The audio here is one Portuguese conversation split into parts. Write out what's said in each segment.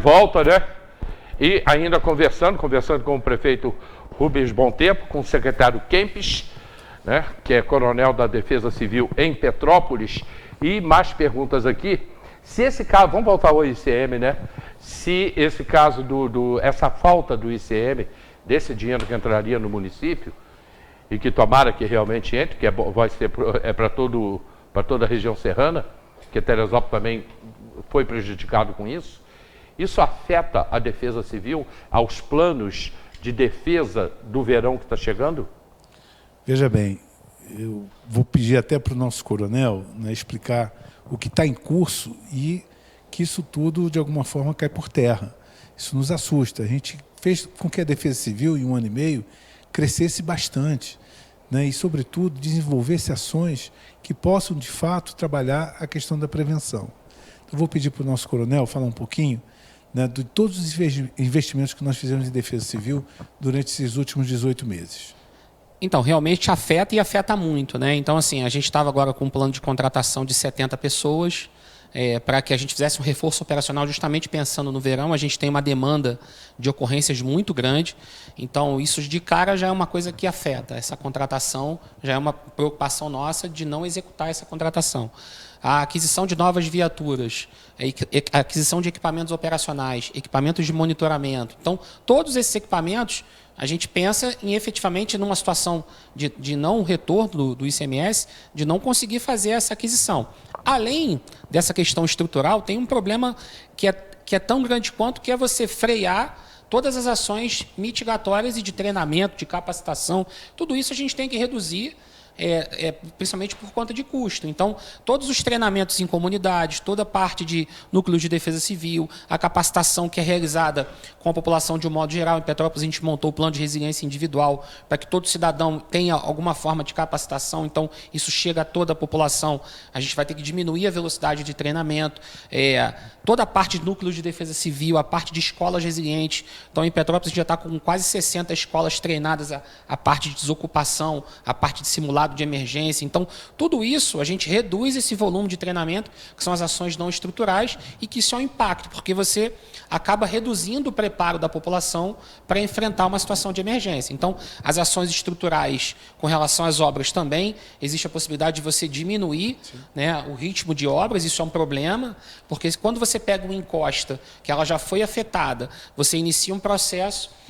Volta, né? E ainda conversando com o prefeito Rubens Bom Tempo, com o secretário Kempis, né, que é coronel da Defesa Civil em Petrópolis, e mais perguntas aqui. Se esse caso, vamos voltar ao ICM, né? Se esse caso essa falta do ICM, desse dinheiro que entraria no município, e que tomara que realmente entre, que vai ser para toda a região serrana, que Teresópolis também foi prejudicado com isso. Isso afeta a Defesa Civil, aos planos de defesa do verão que está chegando? Veja bem, eu vou pedir até para o nosso coronel, né, explicar o que está em curso e que isso tudo, de alguma forma, cai por terra. Isso nos assusta. A gente fez com que a Defesa Civil, em 1 ano e meio, crescesse bastante, né, e, sobretudo, desenvolvesse ações que possam, de fato, trabalhar a questão da prevenção. Então, vou pedir para o nosso coronel falar um pouquinho, né, de todos os investimentos que nós fizemos em Defesa Civil durante esses últimos 18 meses. Então, realmente afeta e afeta muito, né? Então, assim, a gente estava agora com um plano de contratação de 70 pessoas para que a gente fizesse um reforço operacional justamente pensando no verão. A gente tem uma demanda de ocorrências muito grande, então isso de cara já é uma coisa que afeta. Essa contratação já é uma preocupação nossa de não executar essa contratação. A aquisição de novas viaturas, a aquisição de equipamentos operacionais, equipamentos de monitoramento. Então, todos esses equipamentos, a gente pensa em efetivamente numa situação de não retorno do ICMS, de não conseguir fazer essa aquisição. Além dessa questão estrutural, tem um problema que é tão grande quanto, que é você frear todas as ações mitigatórias e de treinamento, de capacitação. Tudo isso a gente tem que reduzir, principalmente por conta de custo. Então, todos os treinamentos em comunidades, toda a parte de núcleos de defesa civil, a capacitação que é realizada com a população de um modo geral. Em Petrópolis, a gente montou o plano de resiliência individual para que todo cidadão tenha alguma forma de capacitação. Então, isso chega a toda a população. A gente vai ter que diminuir a velocidade de treinamento. Toda a parte de núcleos de defesa civil, a parte de escolas resilientes. Então, em Petrópolis, a gente já está com quase 60 escolas treinadas, a parte de desocupação, a parte de simulado de emergência. Então, tudo isso, a gente reduz esse volume de treinamento, que são as ações não estruturais, e que isso é um impacto, porque você acaba reduzindo o preparo da população para enfrentar uma situação de emergência. Então, as ações estruturais com relação às obras também, existe a possibilidade de você diminuir, né, o ritmo de obras. Isso é um problema, porque quando você pega uma encosta que ela já foi afetada, você inicia um processo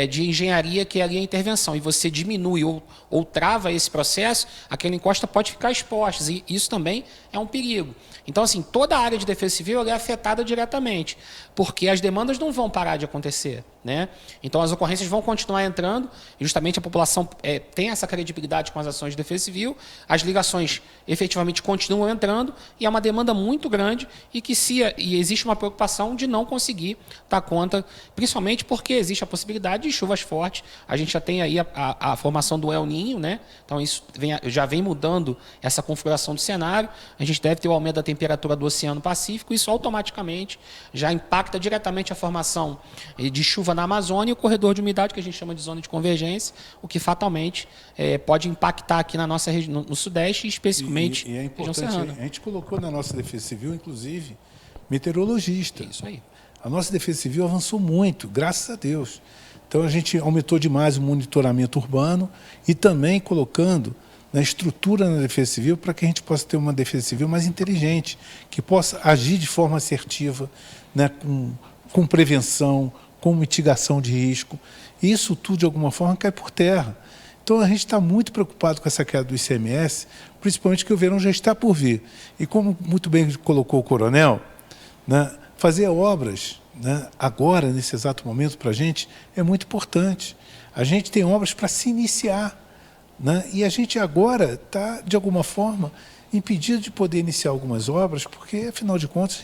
de engenharia, que é ali a intervenção, e você diminui ou trava esse processo, aquela encosta pode ficar exposta, e isso também é um perigo. Então, assim, toda a área de defesa civil é afetada diretamente, porque as demandas não vão parar de acontecer, né? Então, as ocorrências vão continuar entrando, e justamente a população tem essa credibilidade com as ações de defesa civil, as ligações efetivamente continuam entrando, e é uma demanda muito grande, e existe uma preocupação de não conseguir dar conta, principalmente porque existe a possibilidade de chuvas fortes. A gente já tem aí a formação do El Niño, né? Então, isso já vem mudando essa configuração do cenário. A gente deve ter o aumento da temperatura do Oceano Pacífico, isso automaticamente já impacta diretamente a formação de chuva na Amazônia e o corredor de umidade, que a gente chama de zona de convergência, o que fatalmente pode impactar aqui na nossa região, no Sudeste, e especificamente e é região importante, serrana. a gente colocou na nossa Defesa Civil, inclusive, meteorologista. Isso aí. A nossa Defesa Civil avançou muito, graças a Deus. Então, a gente aumentou demais o monitoramento urbano e também colocando na estrutura na Defesa Civil para que a gente possa ter uma Defesa Civil mais inteligente, que possa agir de forma assertiva, né, com prevenção, com mitigação de risco. E isso tudo, de alguma forma, cai por terra. Então, a gente está muito preocupado com essa queda do ICMS, principalmente que o verão já está por vir. E como muito bem colocou o coronel, né, fazer obras, né, agora, nesse exato momento, para a gente, é muito importante. A gente tem obras para se iniciar, né, e a gente agora está, de alguma forma, impedido de poder iniciar algumas obras, porque, afinal de contas,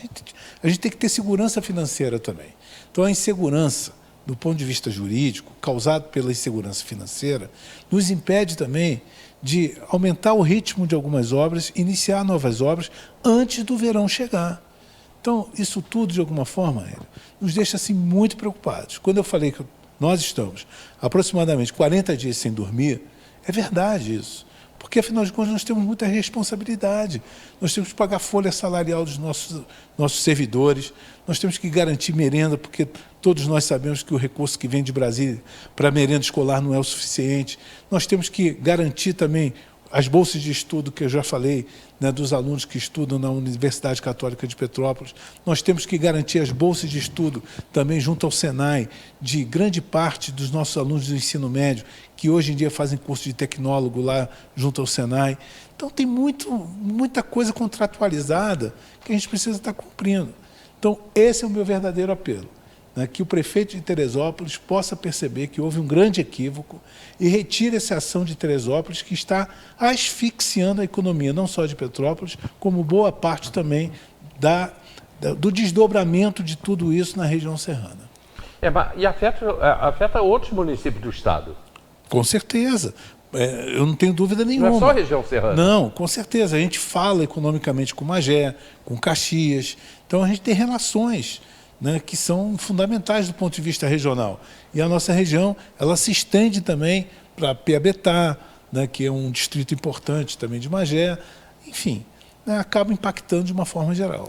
a gente tem que ter segurança financeira também. Então, a insegurança, do ponto de vista jurídico, causado pela insegurança financeira, nos impede também de aumentar o ritmo de algumas obras, iniciar novas obras antes do verão chegar. Então, isso tudo, de alguma forma, nos deixa assim, muito preocupados. Quando eu falei que nós estamos aproximadamente 40 dias sem dormir, é verdade isso. porque, afinal de contas, nós temos muita responsabilidade. Nós temos que pagar folha salarial dos nossos servidores, nós temos que garantir merenda, porque todos nós sabemos que o recurso que vem de Brasília para a merenda escolar não é o suficiente. Nós temos que garantir também as bolsas de estudo, que eu já falei, né, dos alunos que estudam na Universidade Católica de Petrópolis. Nós temos que garantir as bolsas de estudo também junto ao Senai, de grande parte dos nossos alunos do ensino médio, que hoje em dia fazem curso de tecnólogo lá junto ao Senai. Então, tem muita coisa contratualizada que a gente precisa estar cumprindo. Então, esse é o meu verdadeiro apelo. Que o prefeito de Teresópolis possa perceber que houve um grande equívoco e retire essa ação de Teresópolis que está asfixiando a economia, não só de Petrópolis, como boa parte também do desdobramento de tudo isso na região serrana. E afeta outros municípios do estado? Com certeza. Eu não tenho dúvida nenhuma. Não é só a região serrana? Não, com certeza. A gente fala economicamente com Magé, com Caxias. Então, a gente tem relações, né, que são fundamentais do ponto de vista regional. E a nossa região, ela se estende também para Piabetá, né, que é um distrito importante também de Magé. Enfim, né, acaba impactando de uma forma geral.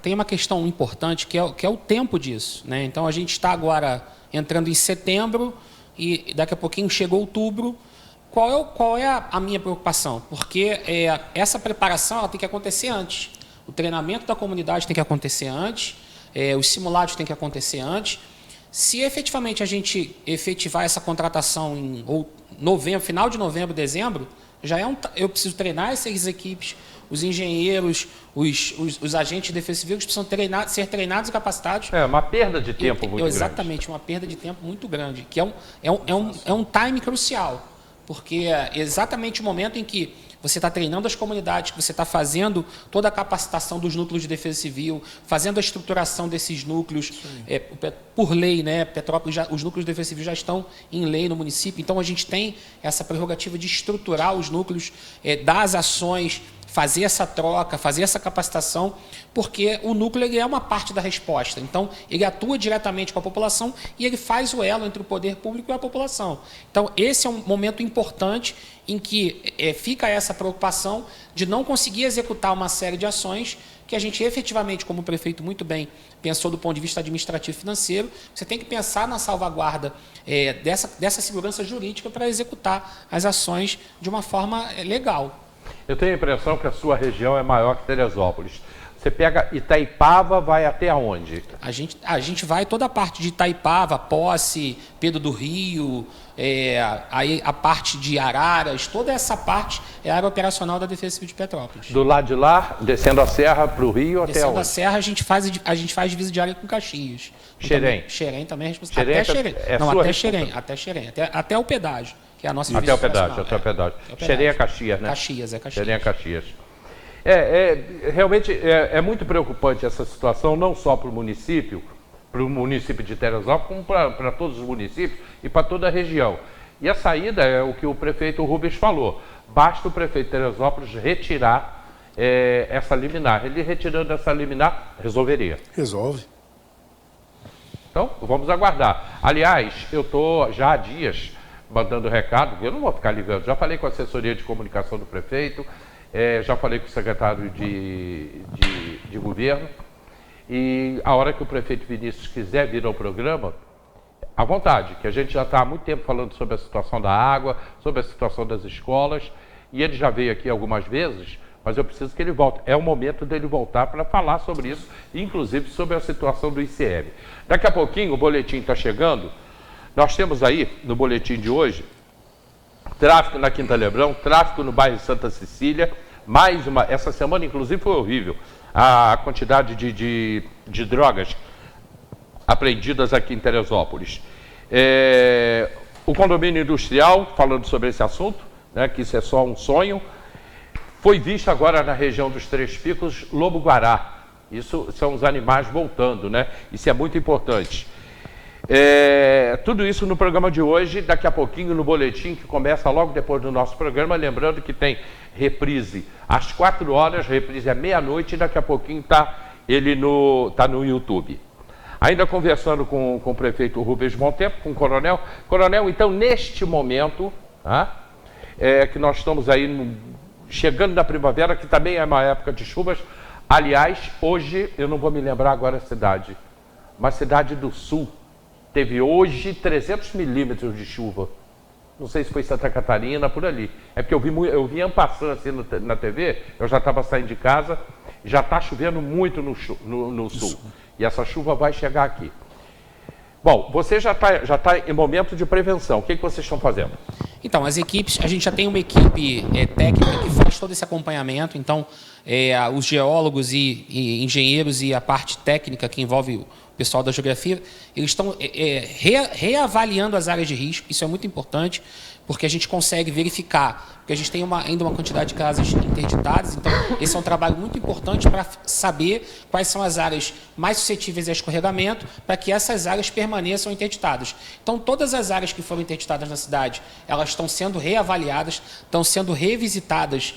Tem uma questão importante que é o tempo disso, né? Então, a gente está agora entrando em setembro e daqui a pouquinho chega outubro. Qual é a minha preocupação? Porque essa preparação ela tem que acontecer antes. O treinamento da comunidade tem que acontecer antes. Os simulados têm que acontecer antes. Se efetivamente a gente efetivar essa contratação em novembro, final de novembro, dezembro, eu preciso treinar essas equipes, os engenheiros, os agentes de defesa civil que precisam ser treinados e capacitados. É uma perda de tempo muito grande. Exatamente, uma perda de tempo muito grande, que é um time crucial, porque é exatamente o momento em que você está treinando as comunidades, que você está fazendo toda a capacitação dos núcleos de defesa civil, fazendo a estruturação desses núcleos. Por lei, né? Petrópolis, os núcleos de defesa civil já estão em lei no município, então a gente tem essa prerrogativa de estruturar os núcleos, dar as ações, fazer essa troca, fazer essa capacitação, porque o núcleo ele é uma parte da resposta. Então, ele atua diretamente com a população e ele faz o elo entre o poder público e a população. Então, esse é um momento importante em que fica essa preocupação de não conseguir executar uma série de ações que a gente efetivamente, como o prefeito muito bem pensou do ponto de vista administrativo e financeiro, você tem que pensar na salvaguarda dessa segurança jurídica para executar as ações de uma forma legal. Eu tenho a impressão que a sua região é maior que Teresópolis. Você pega Itaipava, vai até aonde? A gente vai toda a parte de Itaipava, Posse, Pedro do Rio, aí a parte de Araras, toda essa parte é a área operacional da Defesa Civil de Petrópolis. Do lado de lá, descendo a serra para o Rio, até onde? Descendo a serra, a gente faz divisa de área com Caxias. Xerém. Xerém também é responsável. Até Xerém. Até Xerém. Até o pedágio, que é a nossa divisa. Até o pedágio. Xerém é Caxias, né? Caxias. Xerém é Caxias. Realmente é muito preocupante essa situação, não só para o município de Teresópolis, como para todos os municípios e para toda a região. E a saída é o que o prefeito Rubens falou. Basta o prefeito de Teresópolis retirar essa liminar. Ele retirando essa liminar, resolveria. Resolve. Então, vamos aguardar. Aliás, eu estou já há dias mandando recado, eu não vou ficar ligando. Já falei com a assessoria de comunicação do prefeito, já falei com o secretário de governo, e a hora que o prefeito Vinícius quiser vir ao programa, à vontade, que a gente já está há muito tempo falando sobre a situação da água, sobre a situação das escolas, e ele já veio aqui algumas vezes, mas eu preciso que ele volte. É o momento dele voltar para falar sobre isso, inclusive sobre a situação do ICM. Daqui a pouquinho o boletim está chegando. Nós temos aí, no boletim de hoje, tráfico na Quinta Lebrão, tráfico no bairro Santa Cecília, essa semana inclusive foi horrível, a quantidade de drogas apreendidas aqui em Teresópolis. O condomínio industrial, falando sobre esse assunto, né, que isso é só um sonho, foi visto agora na região dos Três Picos, lobo-guará. Isso são os animais voltando, né? Isso é muito importante. Tudo isso no programa de hoje, daqui a pouquinho no boletim, que começa logo depois do nosso programa, lembrando que tem reprise às 4 horas, reprise à meia-noite, e daqui a pouquinho tá no YouTube. Ainda conversando com o prefeito Rubens Bom Tempo, com o coronel. Coronel, então, neste momento, que nós estamos aí chegando na primavera, que também é uma época de chuvas. Aliás, hoje, eu não vou me lembrar agora a cidade, mas cidade do sul teve hoje 300 milímetros de chuva. Não sei se foi Santa Catarina, por ali. É porque eu vi en passant assim na TV, eu já estava saindo de casa, já está chovendo muito no sul. E essa chuva vai chegar aqui. Bom, você já tá em momento de prevenção. O que vocês estão fazendo? Então, as equipes, a gente já tem uma equipe técnica que faz todo esse acompanhamento. Então, os geólogos e engenheiros e a parte técnica que envolve o pessoal da geografia, eles estão reavaliando as áreas de risco. Isso é muito importante, porque a gente consegue verificar, porque a gente tem ainda uma quantidade de casas interditadas, então esse é um trabalho muito importante para saber quais são as áreas mais suscetíveis a escorregamento, para que essas áreas permaneçam interditadas. Então, todas as áreas que foram interditadas na cidade, elas estão sendo reavaliadas, estão sendo revisitadas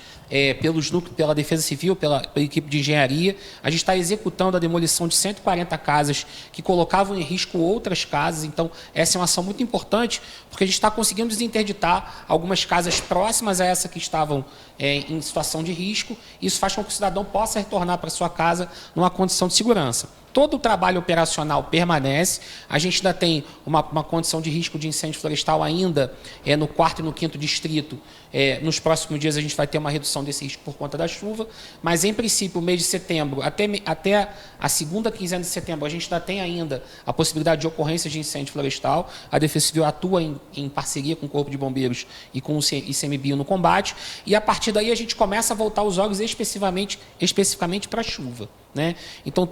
pelos núcleos, pela Defesa Civil, pela equipe de engenharia. A gente está executando a demolição de 140 casas que colocavam em risco outras casas. Então, essa é uma ação muito importante, porque a gente está conseguindo desinterditar algumas casas próximas a essa que estavam em situação de risco. Isso faz com que o cidadão possa retornar para sua casa numa condição de segurança. Todo o trabalho operacional permanece. A gente ainda tem uma condição de risco de incêndio florestal ainda no 4º e no 5º distrito. Nos próximos dias a gente vai ter uma redução desse risco por conta da chuva, mas em princípio o mês de setembro, até a segunda quinzena de setembro, a gente ainda tem ainda a possibilidade de ocorrência de incêndio florestal. A Defesa Civil atua em parceria com o Corpo de Bombeiros e com o ICMBio no combate, e a partir daí a gente começa a voltar os olhos especificamente para a chuva. Né? Então,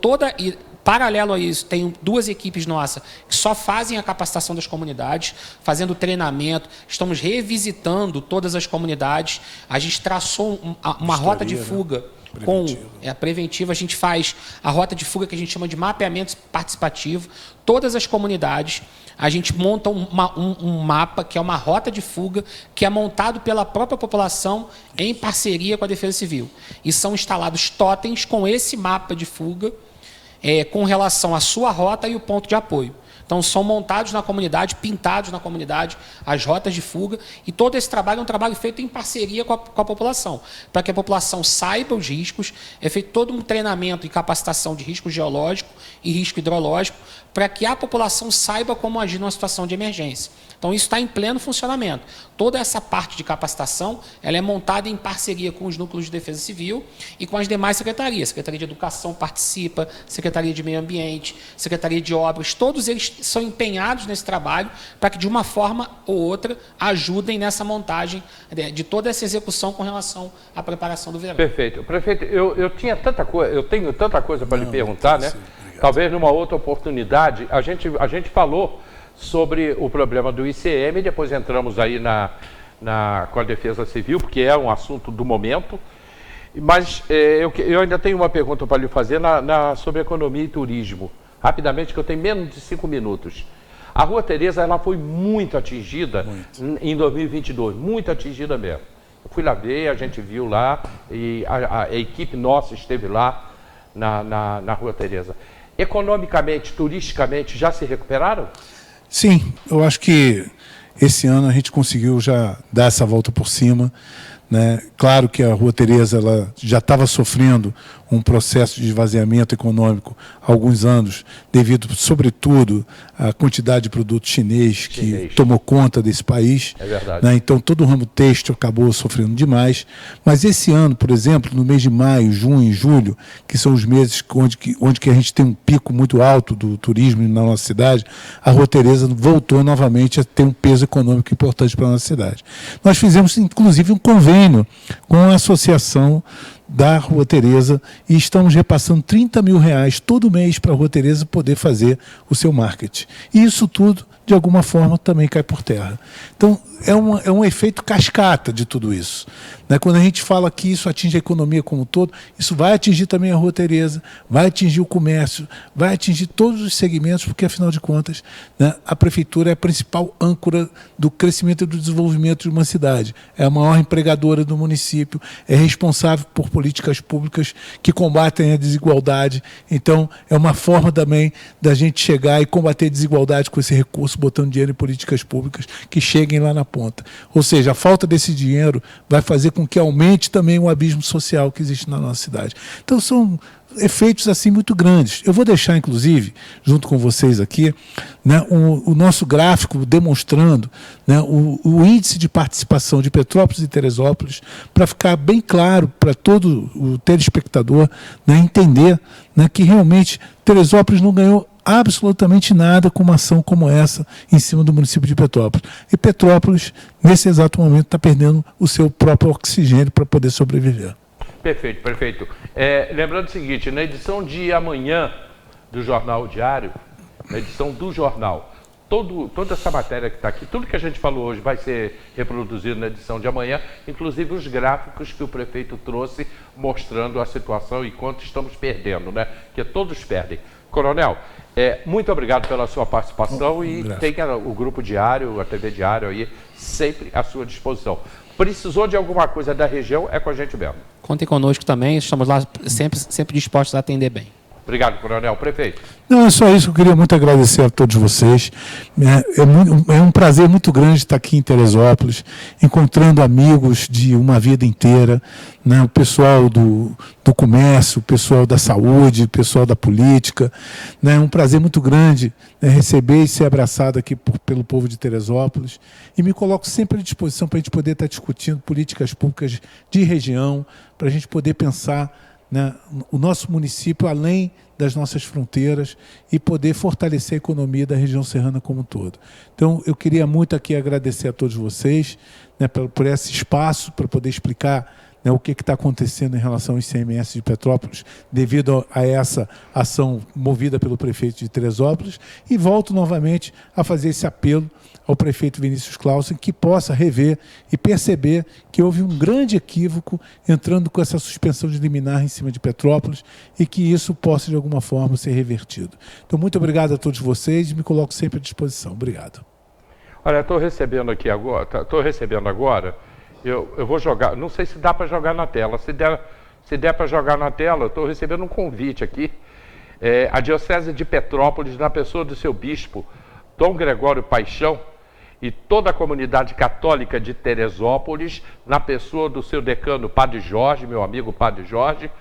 paralelo a isso, tem 2 equipes nossas que só fazem a capacitação das comunidades, fazendo treinamento. Estamos revisitando todas as comunidades. A gente traçou uma rota de fuga preventiva. A gente faz a rota de fuga que a gente chama de mapeamento participativo. Todas as comunidades, a gente monta um mapa, que é uma rota de fuga, que é montado pela própria população em parceria com a Defesa Civil. E são instalados totens com esse mapa de fuga, com relação à sua rota e o ponto de apoio. Então, são montados na comunidade, pintados na comunidade, as rotas de fuga, e todo esse trabalho é um trabalho feito em parceria com a população, para que a população saiba os riscos, é feito todo um treinamento e capacitação de risco geológico e risco hidrológico, para que a população saiba como agir numa situação de emergência. Então, isso está em pleno funcionamento. Toda essa parte de capacitação, ela é montada em parceria com os núcleos de Defesa Civil e com as demais secretarias. Secretaria de Educação participa, Secretaria de Meio Ambiente, Secretaria de Obras, todos eles são empenhados nesse trabalho para que, de uma forma ou outra, ajudem nessa montagem de toda essa execução com relação à preparação do verão. Perfeito. Prefeito, eu tenho tanta coisa para lhe perguntar, né? Talvez numa outra oportunidade. A gente falou sobre o problema do ICM, depois entramos aí com a Defesa Civil, porque é um assunto do momento. Mas eu ainda tenho uma pergunta para lhe fazer sobre economia e turismo. Rapidamente, que eu tenho menos de 5 minutos. A Rua Tereza, ela foi muito atingida em 2022, muito atingida mesmo. Eu fui lá ver, a gente viu lá, e a equipe nossa esteve lá na Rua Tereza. Economicamente, turisticamente, já se recuperaram? Sim, eu acho que esse ano a gente conseguiu já dar essa volta por cima, né? Claro que a Rua Tereza ela já estava sofrendo um processo de esvaziamento econômico há alguns anos, devido, sobretudo, à quantidade de produto chinês que tomou conta desse país. É verdade. Né? Então, todo o ramo têxtil acabou sofrendo demais. Mas esse ano, por exemplo, no mês de maio, junho e julho, que são os meses onde que a gente tem um pico muito alto do turismo na nossa cidade, a Rua Tereza voltou novamente a ter um peso econômico importante para a nossa cidade. Nós fizemos, inclusive, um convênio com a Associação da Rua Tereza e estamos repassando R$30 mil todo mês para a Rua Tereza poder fazer o seu marketing. E isso tudo, de alguma forma, também cai por terra. Então, é um efeito cascata de tudo isso. Né? Quando a gente fala que isso atinge a economia como um todo, isso vai atingir também a Rua Tereza, vai atingir o comércio, vai atingir todos os segmentos, porque, afinal de contas, né, a prefeitura é a principal âncora do crescimento e do desenvolvimento de uma cidade. É a maior empregadora do município, é responsável por políticas públicas que combatem a desigualdade. Então, é uma forma também da gente chegar e combater a desigualdade com esse recurso botando dinheiro em políticas públicas que cheguem lá na ponta. Ou seja, a falta desse dinheiro vai fazer com que aumente também o abismo social que existe na nossa cidade. Então, são efeitos assim muito grandes. Eu vou deixar, inclusive, junto com vocês aqui, né, o nosso gráfico demonstrando, né, o índice de participação de Petrópolis e Teresópolis, para ficar bem claro para todo o telespectador, né, entender, né, que realmente Teresópolis não ganhou absolutamente nada com uma ação como essa em cima do município de Petrópolis. E Petrópolis, nesse exato momento, está perdendo o seu próprio oxigênio para poder sobreviver. Perfeito, perfeito. Lembrando o seguinte, na edição de amanhã do Jornal Diário, na edição do jornal, toda essa matéria que está aqui, tudo que a gente falou hoje vai ser reproduzido na edição de amanhã, inclusive os gráficos que o prefeito trouxe mostrando a situação e quanto estamos perdendo, né? Que todos perdem. Coronel, muito obrigado pela sua participação e tenha o Grupo Diário, a TV Diário aí, sempre à sua disposição. Precisou de alguma coisa da região, é com a gente mesmo. Contem conosco também, estamos lá sempre dispostos a atender bem. Obrigado, Coronel. Prefeito. Não, é só isso, eu queria muito agradecer a todos vocês. É um prazer muito grande estar aqui em Teresópolis, encontrando amigos de uma vida inteira, né? O pessoal do comércio, o pessoal da saúde, o pessoal da política. Né? É um prazer muito grande, né, receber e ser abraçado aqui pelo povo de Teresópolis. E me coloco sempre à disposição para a gente poder estar discutindo políticas públicas de região, para a gente poder pensar, né, o nosso município além das nossas fronteiras e poder fortalecer a economia da região serrana como um todo. Então, eu queria muito aqui agradecer a todos vocês, né, por esse espaço, para poder explicar, né, o que está acontecendo em relação ao ICMS de Petrópolis, devido a essa ação movida pelo prefeito de Teresópolis, e volto novamente a fazer esse apelo ao prefeito Vinícius Clausen, que possa rever e perceber que houve um grande equívoco entrando com essa suspensão de liminar em cima de Petrópolis e que isso possa, de alguma forma, ser revertido. Então, muito obrigado a todos vocês e me coloco sempre à disposição. Obrigado. Olha, estou recebendo agora, eu vou jogar, não sei se dá para jogar na tela, se der para jogar na tela, estou recebendo um convite aqui, a Diocese de Petrópolis, na pessoa do seu bispo, Dom Gregório Paixão, e toda a comunidade católica de Teresópolis, na pessoa do seu decano, Padre Jorge, meu amigo Padre Jorge,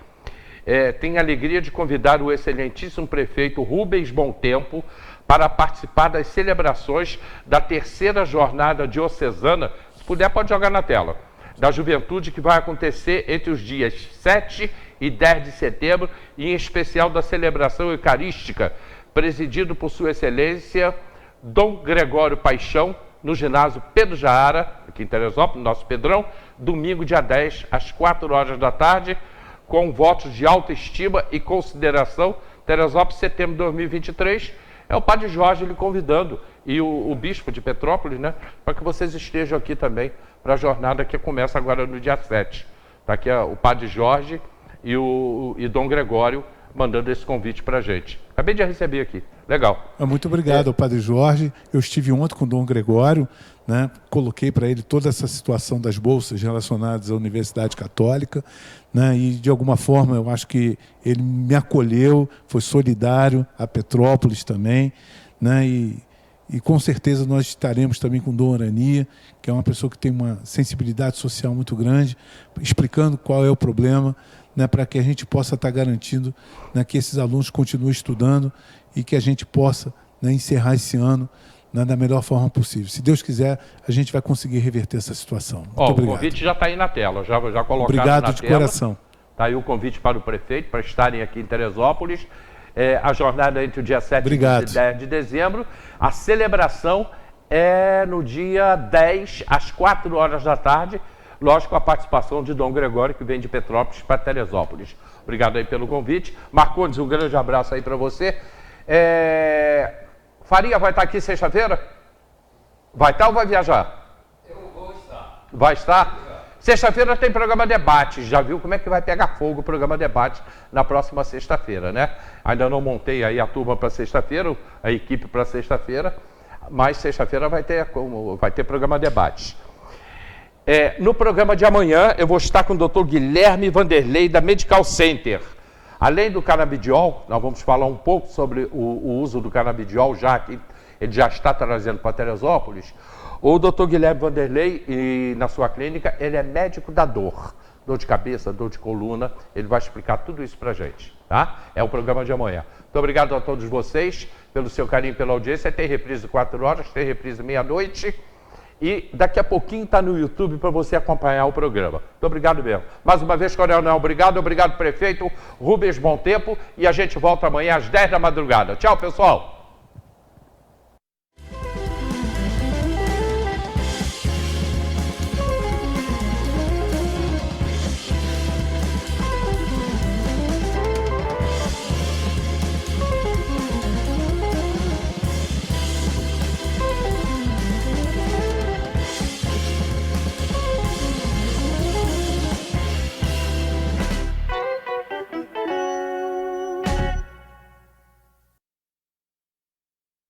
tem a alegria de convidar o excelentíssimo prefeito Rubens Bom Tempo para participar das celebrações da 3ª jornada diocesana, se puder pode jogar na tela, da juventude, que vai acontecer entre os dias 7 e 10 de setembro, e em especial da celebração eucarística, presidido por Sua Excelência Dom Gregório Paixão, no ginásio Pedro Jaara, aqui em Teresópolis, nosso Pedrão, domingo, dia 10, às 4 horas da tarde, com votos de autoestima e consideração. Teresópolis, setembro de 2023, é o Padre Jorge lhe convidando, e o bispo de Petrópolis, né, para que vocês estejam aqui também para a jornada que começa agora no dia 7. Está aqui o Padre Jorge e Dom Gregório mandando esse convite para a gente. Acabei de receber aqui. Legal. Muito obrigado ao Padre Jorge. Eu estive ontem com o Dom Gregório, né? Coloquei para ele toda essa situação das bolsas relacionadas à Universidade Católica, né? E, de alguma forma, eu acho que ele me acolheu, foi solidário a Petrópolis também, né? E com certeza nós estaremos também com o Dom Arania, que é uma pessoa que tem uma sensibilidade social muito grande, explicando qual é o problema, né, para que a gente possa estar garantindo, né, que esses alunos continuem estudando e que a gente possa, né, encerrar esse ano, né, da melhor forma possível. Se Deus quiser, a gente vai conseguir reverter essa situação. Muito obrigado. O convite já está aí na tela, já colocaram obrigado na de tela. Coração. Está aí o convite para o prefeito, para estarem aqui em Teresópolis. A jornada entre o dia 7 e 10 de dezembro. A celebração é no dia 10, às 4 horas da tarde. Lógico, a participação de Dom Gregório, que vem de Petrópolis para Teresópolis. Obrigado aí pelo convite. Marcondes, um grande abraço aí para você. Faria vai estar aqui sexta-feira? Vai estar ou vai viajar? Eu vou estar. Vai estar? Sexta-feira tem programa Debate. Já viu como é que vai pegar fogo o programa Debate na próxima sexta-feira, né? Ainda não montei aí a turma para sexta-feira, a equipe para sexta-feira, mas sexta-feira vai ter programa Debate. No programa de amanhã, eu vou estar com o Dr. Guilherme Vanderlei, da Medical Center. Além do canabidiol, nós vamos falar um pouco sobre o uso do canabidiol já aqui ele já está trazendo para Teresópolis. O Dr. Guilherme Vanderlei, e na sua clínica, ele é médico da dor de cabeça, dor de coluna, ele vai explicar tudo isso pra gente, tá? É o programa de amanhã. Muito obrigado a todos vocês pelo seu carinho, pela audiência. Tem reprise 4 horas, tem reprise meia-noite e daqui a pouquinho está no YouTube para você acompanhar o programa. Muito obrigado mesmo. Mais uma vez, Coronel, obrigado, prefeito Rubens Bom Tempo, e a gente volta amanhã às 10 da madrugada. Tchau, pessoal!